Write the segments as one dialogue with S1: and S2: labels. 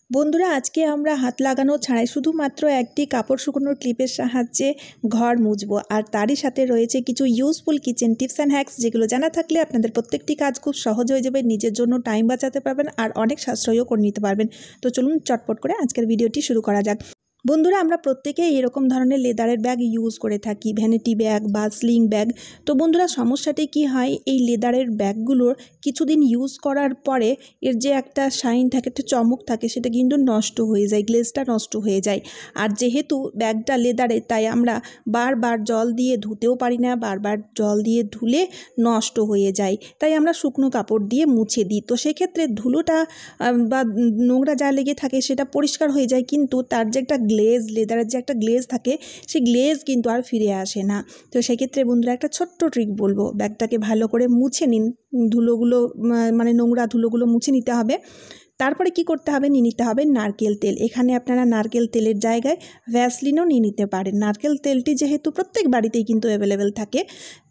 S1: বন্ধুরা আজকে আমরা হাত লাগানো ছাড়াই শুধুমাত্র একটি কাপড় শুকানোর ক্লিপের সাহায্যে ঘর মুছবো আর তারই সাথে রয়েছে কিছু useful kitchen tips and hacks, যেগুলো জানা থাকলে আপনাদের প্রত্যেকটি কাজ খুব সহজ হয়ে যাবে, নিজের জন্য টাইম বাঁচাতে পারবেন আর অনেক সাশ্রয়ও করে নিতে পারবেন। তো চলুন চটপট করে আজকের ভিডিওটি শুরু করা যাক। বন্ধুরা আমরা প্রত্যেকেই এরকম ধরনের লেদারের ব্যাগ ইউজ করে থাকি, ভ্যানিটি ব্যাগ বা স্লিং ব্যাগ। তো বন্ধুরা সমস্যাটি কি হয়, এই লেদারের ব্যাগগুলোর কিছুদিন ইউজ করার পরে এর যে একটা শাইন থাকে, একটা চমক থাকে, সেটা কিন্তু নষ্ট হয়ে যায়, গ্লেজটা নষ্ট হয়ে যায়। আর যেহেতু ব্যাগটা লেদারের, তাই আমরা বারবার জল দিয়ে ধুতেও পারি না, বারবার জল দিয়ে ধুলে নষ্ট হয়ে যায়, তাই আমরা শুকনো কাপড় দিয়ে মুছে দিই। তো সেক্ষেত্রে ধুলোটা বা নোংরা যা লেগে থাকে সেটা পরিষ্কার হয়ে যায়, কিন্তু তার যে একটা গ্লেজ, লেদারের যে একটা গ্লেজ থাকে, সেই গ্লেজ কিন্তু আর ফিরে আসে না। তো সেক্ষেত্রে বন্ধুরা একটা ছোট্ট ট্রিক বলবো, ব্যাগটাকে ভালো করে মুছে নিন, ধুলোগুলো মানে নোংরা ধুলোগুলো মুছে নিতে হবে। তারপরে কি করতে হবে, নিয়ে নিতে হবে নারকেল তেল। এখানে আপনারা নারকেল তেলের জায়গায় ভ্যাসলিনও নিয়ে নিতে পারেন। নারকেল তেলটি যেহেতু প্রত্যেক বাড়িতেই কিন্তু অ্যাভেলেবেল থাকে,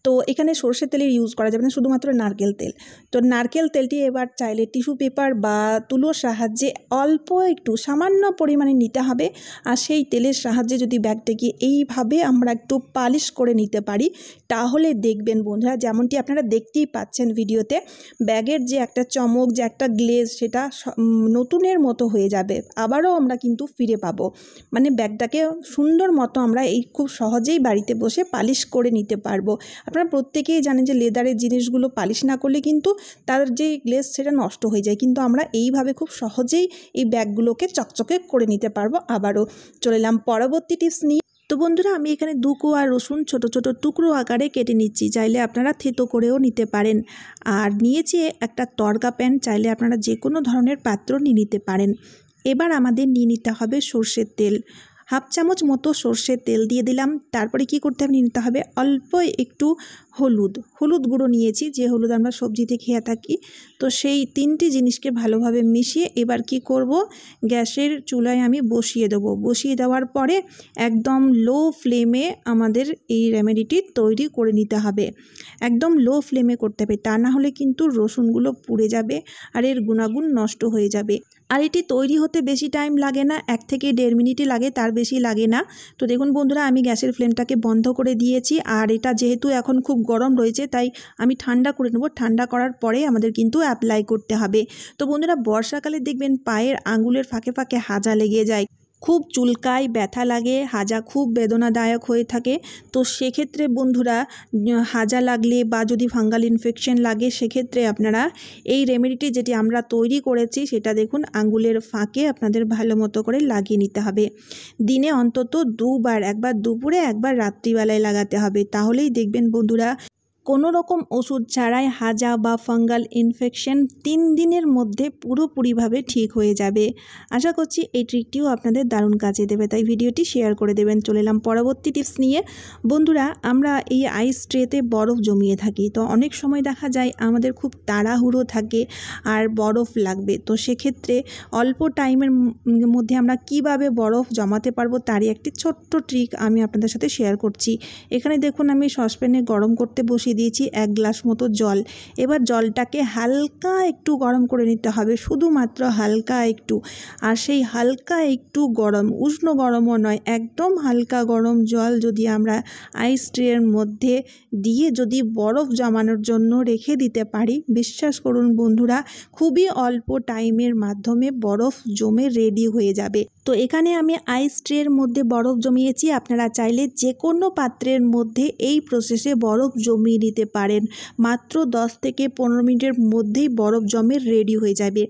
S1: তো এখানে সরষের তেলের ইউজ করা যাবে না, শুধুমাত্র নারকেল তেল। তো নারকেল তেলটি এবার চাইলে টিস্যু পেপার বা তুলোর সাহায্যে অল্প একটু সামান্য পরিমাণে নিতে হবে। আর সেই তেলের সাহায্যে যদি ব্যাগটাকে এইভাবে আমরা একটু পালিশ করে নিতে পারি, তাহলে দেখবেন বন্ধুরা, যেমনটি আপনারা দেখতেই পাচ্ছেন ভিডিওতে, ব্যাগের যে একটা চমক, যে একটা গ্লেজ, সেটা নতুনের মতো হয়ে যাবে, আবারও আমরা কিন্তু ফিরে পাবো। মানে ব্যাগটাকে সুন্দর মতো আমরা এই খুব সহজেই বাড়িতে বসে পালিশ করে নিতে পারবো। আপনারা প্রত্যেকেই জানেন যে লেদারের জিনিসগুলো পালিশ না করলে কিন্তু তার যে গ্লেজ সেটা নষ্ট হয়ে যায়, কিন্তু আমরা এইভাবে খুব সহজেই এই ব্যাগগুলোকে চকচকে করে নিতে পারবো। আবারও চলে এলাম পরবর্তী টিপস নিয়ে। তো বন্ধুরা আমি এখানে 2 কোয়া রসুন ছোট ছোট টুকরো আকারে কেটে নিচ্ছি, চাইলে আপনারা থেতো করেও নিতে পারেন। আর নিয়েছি একটা তড়কা প্যান, চাইলে আপনারা যে কোনো ধরনের পাত্র নিয়ে নিতে পারেন। এবার আমাদের নিয়ে নিতে হবে সর্ষের তেল, হাফ চামচ মতো সর্ষের তেল দিয়ে দিলাম। তারপরে কি করতে হবে, নিয়ে নিতে হবে অল্প একটু হলুদ গুঁড়ো নিয়েছি, যে হলুদ আমরা সবজিতে খেয়ে থাকি। তো সেই 3টি জিনিসকে ভালোভাবে মিশিয়ে এবার কি করব, গ্যাসের চুলায় আমি বসিয়ে দেবো। বসিয়ে দেওয়ার পরে একদম লো ফ্লেমে আমাদের এই রেমেডিটি তৈরি করে নিতে হবে। একদম লো ফ্লেমে করতে হবে, তা না হলে কিন্তু রসুনগুলো পুড়ে যাবে আর এর গুণাগুণ নষ্ট হয়ে যাবে। আর এটি তৈরি হতে বেশি টাইম লাগে না, 1 থেকে 1.5 মিনিটই লাগে, তার বেশি লাগে না। তো দেখুন বন্ধুরা আমি গ্যাসের ফ্লেমটাকে বন্ধ করে দিয়েছি, আর এটা যেহেতু এখন খুব গরম রয়েছে, তাই আমি ঠান্ডা করে নেব। ঠান্ডা করার পরে আমাদের কিন্তু অ্যাপ্লাই করতে হবে। তো বন্ধুরা বর্ষাকালে দেখবেন পায়ের আঙুলের ফাঁকে ফাঁকে হাজা লেগে যায়, খুব চুলকায়, ব্যথা লাগে, হাজা খুব বেদনাদায়ক হয়ে থাকে। তো সেক্ষেত্রে বন্ধুরা হাজা লাগলে বা যদি ফাঙ্গাল ইনফেকশন লাগে, সেক্ষেত্রে আপনারা এই রেমেডিটি যেটি আমরা তৈরি করেছি, সেটা দেখুন আঙ্গুলের ফাঁকে আপনাদের ভালো মতো করে লাগিয়ে নিতে হবে। দিনে অন্তত 2 বার, একবার দুপুরে, একবার রাত্রিবেলায় লাগাতে হবে। তাহলেই দেখবেন বন্ধুরা কোনো রকম ওষুধ ছাড়াই হাজা বা ফাঙ্গাল ইনফেকশন 3 দিনের মধ্যে পুরোপুরিভাবে ঠিক হয়ে যাবে। আশা করছি এই ট্রিকটিও আপনাদের দারুণ কাজে দেবে, তাই ভিডিওটি শেয়ার করে দেবেন। চলে এলাম পরবর্তী টিপস নিয়ে। বন্ধুরা আমরা এই আইস ট্রেতে বরফ জমিয়ে থাকি, তো অনেক সময় দেখা যায় আমাদের খুব তাড়াহুড়ো থাকে আর বরফ লাগবে। তো সেক্ষেত্রে অল্প টাইমের মধ্যে আমরা কিভাবে বরফ জমাতে পারবো, তারই একটি ছোট্ট ট্রিক আমি আপনাদের সাথে শেয়ার করছি। এখানে দেখুন আমি সসপ্যানে গরম করতে বসিয়ে দিয়েছি 1 গ্লাস মতো জল। এবার জলটাকে হালকা একটু গরম করে নিতে হবে, শুধুমাত্র হালকা একটু। আর সেই হালকা একটু গরম, উষ্ণ গরমও নয়, একদম হালকা গরম জল যদি আমরা আইস ট্রের মধ্যে দিয়ে যদি বরফ জমানোর জন্য রেখে দিতে পারি, বিশ্বাস করুন বন্ধুরা খুবই অল্প টাইমের মাধ্যমে বরফ জমে রেডি হয়ে যাবে। তো এখানে আমি আইস ট্রের মধ্যে বরফ জমিয়েছি, আপনারা চাইলে যে কোনো পাত্রের মধ্যে এই প্রসেসে বরফ জমিয়ে নিতে পারেন। মাত্র 10 থেকে 15 মিনিটের মধ্যেই বরফ জমে রেডি হয়ে যাবে।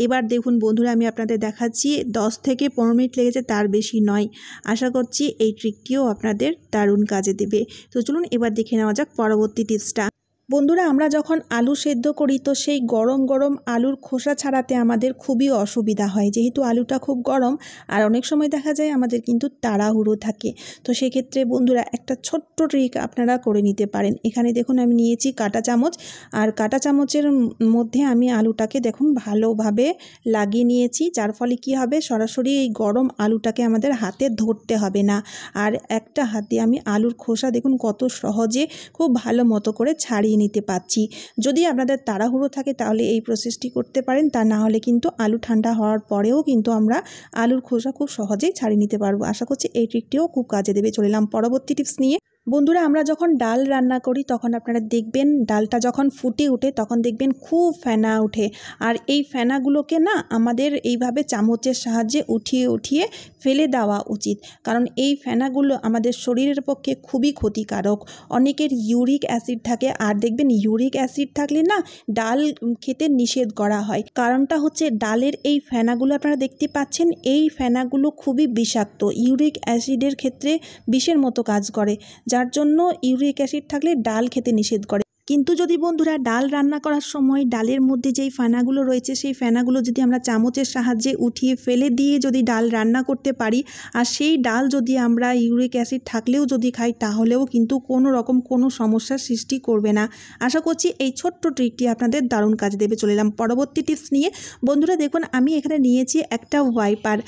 S1: এবার দেখুন বন্ধুরা আমি আপনাদের দেখাচ্ছি, 10 থেকে 15 মিনিট লেগেছে, তার বেশি নয়। আশা করছি এই ট্রিকটিও আপনাদের দারুণ কাজে দেবে। তো চলুন এবার দেখে নেওয়া যাক পরবর্তী টিপসটা। বন্ধুরা আমরা যখন আলু সেদ্ধ করি, তো সেই গরম গরম আলুর খোসা ছাড়াতে আমাদের খুবই অসুবিধা হয়, যেহেতু আলুটা খুব গরম। আর অনেক সময় দেখা যায় আমাদের কিন্তু তাড়াহুড়ো থাকে। তো সেক্ষেত্রে বন্ধুরা একটা ছোট্ট ট্রিক আপনারা করে নিতে পারেন। এখানে দেখুন আমি নিয়েছি কাঁটা চামচ, আর কাঁটা চামচের মধ্যে আমি আলুটাকে দেখুন ভালোভাবে লাগিয়ে নিয়েছি, যার ফলে কি হবে, সরাসরি এই গরম আলুটাকে আমাদের হাতে ধরতে হবে না। আর একটা হাতে আমি আলুর খোসা দেখুন কত সহজে খুব ভালো মতো করে ছাড়িয়ে ছাড়িয়ে নিতে পারছি। যদি আপনাদের তাড়াহুড়ো থাকে তাহলে এই প্রসেসটি করতে পারেন, তা না হলে কিন্তু আলু ঠান্ডা হওয়ার পরেও কিন্তু আমরা আলুর খোসা খুব সহজেই ছাড়িয়ে নিতে পারবো। আশা করছি এই ট্রিকটিও খুব কাজে দেবে। চলে এলাম পরবর্তী টিপস নিয়ে। বন্ধুরা, আমরা যখন ডাল রান্না করি তখন আপনারা দেখবেন ডালটা যখন ফুটে ওঠে তখন দেখবেন খুব ফেনা ওঠে, আর এই ফেনাগুলোকে না আমাদের এইভাবে চামচের সাহায্যে উঠিয়ে উঠিয়ে ফেলে দেওয়া উচিত, কারণ এই ফেনাগুলো আমাদের শরীরের পক্ষে খুবই ক্ষতিকারক। অনেকের ইউরিক অ্যাসিড থাকে, আর দেখবেন ইউরিক অ্যাসিড থাকলে না ডাল খেতে নিষেধ করা হয়। কারণটা হচ্ছে ডালের এই ফেনাগুলো আপনারা দেখতে পাচ্ছেন, এই ফেনাগুলো খুবই বিষাক্ত, ইউরিক অ্যাসিডের ক্ষেত্রে বিষের মতো কাজ করে, যার জন্য ইউরিক অ্যাসিড থাকলে ডাল খেতে নিষেধ করে। কিন্তু যদি বন্ধুরা ডাল রান্না করার সময় ডালের মধ্যে যেই ফেনাগুলো রয়েছে সেই ফেনাগুলো যদি আমরা চামচের সাহায্যে উঠিয়ে ফেলে দিয়ে যদি ডাল রান্না করতে পারি, আর সেই ডাল যদি আমরা ইউরিক অ্যাসিড থাকলেও যদি খাই, তাহলেও কিন্তু কোনো রকম কোনো সমস্যার সৃষ্টি করবে না। আশা করছি এই ছোট্ট ট্রিকটি আপনাদের দারুণ কাজে দেবে। চলে এলাম পরবর্তী টিপস নিয়ে। বন্ধুরা দেখুন, আমি এখানে নিয়েছি একটা ওয়াইপার।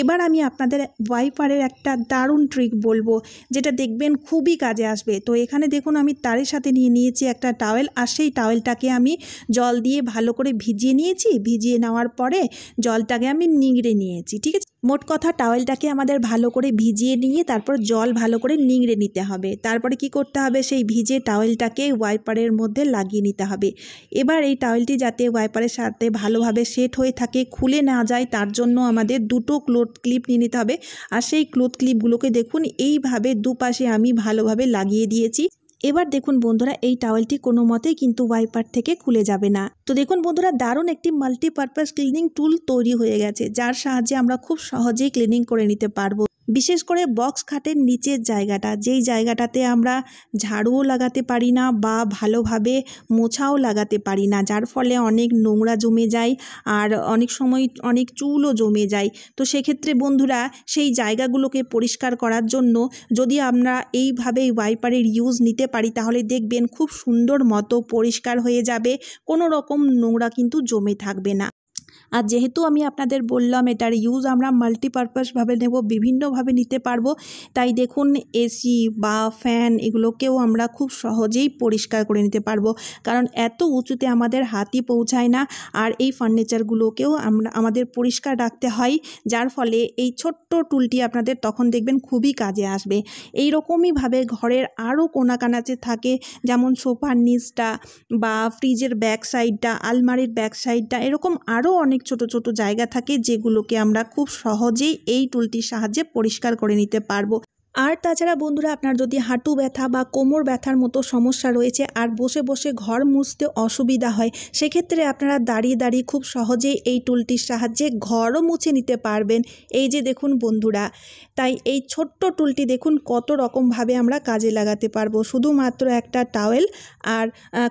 S1: এবার আমি আপনাদের ওয়াইপারের একটা দারুণ ট্রিক বলবো, যেটা দেখবেন খুবই কাজে আসবে। তো এখানে দেখুন আমি তারই সাথে নিয়েছি একটা টাওয়েল, আর সেই টাওয়েলটাকে আমি জল দিয়ে ভালো করে ভিজিয়ে নিয়েছি। ভিজিয়ে নেওয়ার পরে জলটাকে আমি নিংড়ে নিয়েছি, ঠিক আছে। মোট কথা টাওয়েলটাকে আমাদের ভালো করে ভিজিয়ে নিয়ে তারপর জল ভালো করে নিংড়ে নিতে হবে। তারপরে কি করতে হবে, সেই ভিজে টাওয়েলটাকে ওয়াইপারের মধ্যে লাগিয়ে নিতে হবে। এবার এই টাওয়েলটি যাতে ওয়াইপারের সাথে ভালোভাবে সেট হয়ে থাকে, খুলে না যায়, তার জন্য আমাদের দুটো ক্লোথ ক্লিপ নিয়ে নিতে হবে। আর সেই ক্লোথ ক্লিপগুলোকে দেখুন এইভাবে দুপাশে আমি ভালোভাবে লাগিয়ে দিয়েছি। এবার দেখুন বন্ধুরা, এই টাওয়েলটি কোনো মতেই কিন্তু ওয়াইপার থেকে খুলে যাবে না। তো দেখুন বন্ধুরা, দারুণ একটি মাল্টিপারপাস ক্লিনিং টুল তৈরি হয়ে গেছে, যার সাহায্যে আমরা খুব সহজেই ক্লিনিং করে নিতে পারবো। বিশেষ করে বক্স খাটের নিচের জায়গাটা, যেই জায়গাটাতে আমরা ঝাড়ুও লাগাতে পারি না বা ভালোভাবে মোছাও লাগাতে পারি না, যার ফলে অনেক নোংরা জমে যায় আর অনেক সময় অনেক চুলও জমে যায়। তো সেক্ষেত্রে বন্ধুরা, সেই জায়গাগুলোকে পরিষ্কার করার জন্য যদি আমরা এইভাবে ওয়াইপারের ইউজ নিতে পারি, তাহলে দেখবেন খুব সুন্দর মতো পরিষ্কার হয়ে যাবে, কোনো রকম নোংরা কিন্তু জমে থাকবে না। আর যেহেতু আমি আপনাদের বললাম এটার ইউজ আমরা মাল্টিপারপাসভাবে নেব, বিভিন্নভাবে নিতে পারবো, তাই দেখুন এসি বা ফ্যান এগুলোকেও আমরা খুব সহজেই পরিষ্কার করে নিতে পারবো, কারণ এত উঁচুতে আমাদের হাতই পৌঁছায় না। আর এই ফার্নিচারগুলোকেও আমাদের পরিষ্কার রাখতে হয়, যার ফলে এই ছোট্ট টুলটি আপনাদের তখন দেখবেন খুবই কাজে আসবে। এই রকমইভাবে ঘরের আরও কোনাকানাচে থাকে, যেমন সোফার নিচটা বা ফ্রিজের ব্যাক সাইডটা, আলমারির ব্যাক সাইডটা, এরকম আরও অনেক ছোট ছোট জায়গা থাকে যেগুলোকে আমরা খুব সহজেই এই টুলটির সাহায্যে পরিষ্কার করে নিতে পারবো। আর তাছাড়া বন্ধুরা, আপনার যদি হাঁটু ব্যথা বা কোমর ব্যথার মতো সমস্যা রয়েছে আর বসে বসে ঘর মুছতে অসুবিধা হয়, সেক্ষেত্রে আপনারা দাঁড়িয়ে দাঁড়িয়ে খুব সহজেই এই টুলটির সাহায্যে ঘরও মুছে নিতে পারবেন। এই যে দেখুন বন্ধুরা, তাই এই ছোট্ট টুলটি দেখুন কত রকমভাবে আমরা কাজে লাগাতে পারবো। শুধুমাত্র একটা টাওয়েল আর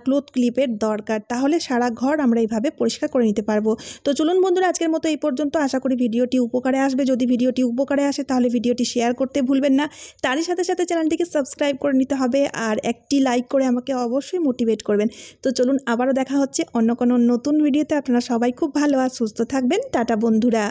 S1: ক্লোথ ক্লিপের দরকার, তাহলে সারা ঘর আমরা এইভাবে পরিষ্কার করে নিতে পারবো। তো চলুন বন্ধুরা, আজকের মতো এই পর্যন্ত। আশা করি ভিডিওটি উপকারে আসবে। যদি ভিডিওটি উপকারে আসে তাহলে ভিডিওটি শেয়ার করতে ভুলবেন না। তারই সাথে সাথে চ্যানেলটিকে সাবস্ক্রাইব করে নিতে হবে, আর একটি লাইক করে আমাকে অবশ্যই মোটিভেট করবেন। তো চলুন, আবারও দেখা হচ্ছে অন্য কোনো নতুন ভিডিওতে। আপনারা সবাই খুব ভালো আর সুস্থ থাকবেন। টাটা বন্ধুরা।